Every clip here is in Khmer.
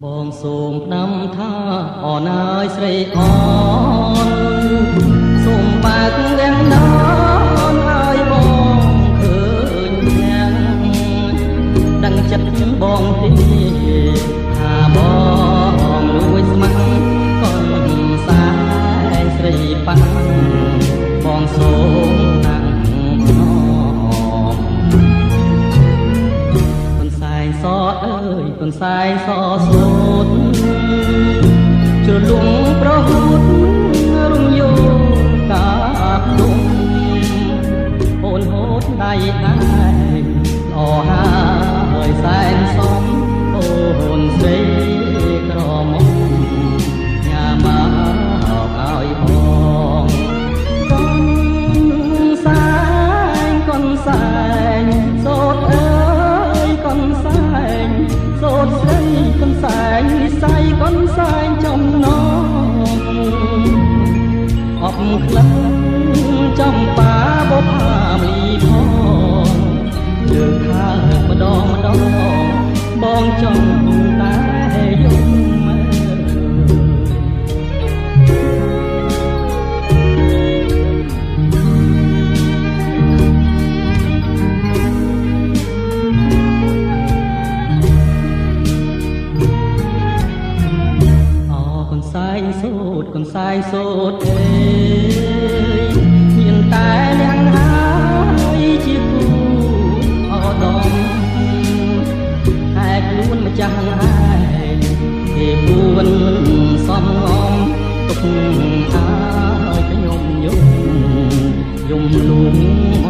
បងសូមផ្ដាំថាអរណាយស្រីអនសូមបើកវាំងដោនឲ្យបងឃើញទាំងដឹងចិត្តបងទីថាបងលួចស្មាក់កូនសែនស្រីប៉ាំងបងសូមតាំងភ្នំកូនសែនសអើយ កូនសែនសសូត្រជ្រលងប្រហូតរំយោកាបដុំអូនហូតដៃឯងល្អហើយសែនសំអូនស្រីក្រមុំញ៉ាមកឲ្យផងកូនសែនកូនសែនសូត្រអើយ កូនសែនសូត្រស្រីកូនសែននិស័យកូនសែនចំណងអបក្លិនចំបាបុផាមលីផងលើកខាងម្ដងម្ដងបងចង់តែយំកូនសែនសូត្រអើយមានតែអ្នកហើយជាគូអដំតែខ្លួនម្ចាស់ឯងគេពួនសំងំទុកឲ្យខ្ញុំយំលួងអ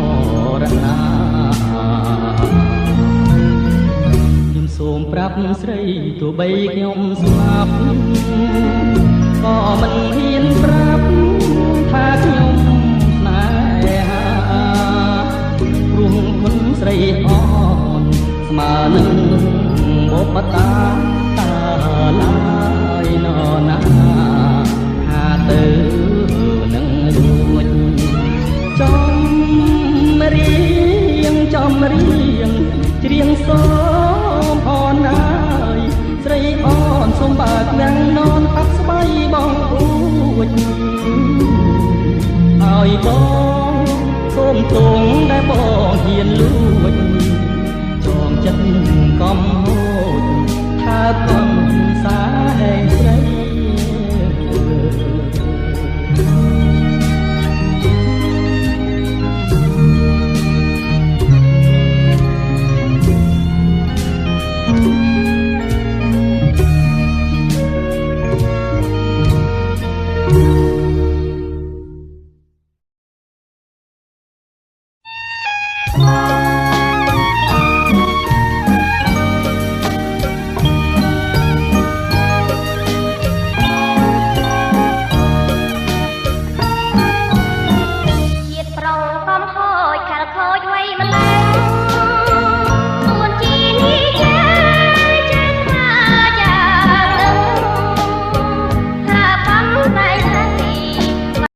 រណាខ្ញុំសូមប្រាប់ស្រីទោះបីខ្ញុំស្លាប់ក៏មិនហ៊ានប្រាប់ថាខ្ញុំស្នេហាព្រោះគុណស្រីអនស្មើនឹងបុព្វតាតាឡើយនរណាថាទៅនឹងរួចចំរៀងច្រៀងសូមអរណាយស្រីអនសូមបើកវាំងននផាត់ស្បៃបងអួចឲ្យបងសូមទងដែលបងហ៊ានលួចចងចិត្តកំហូចថាកូនសែនស្រី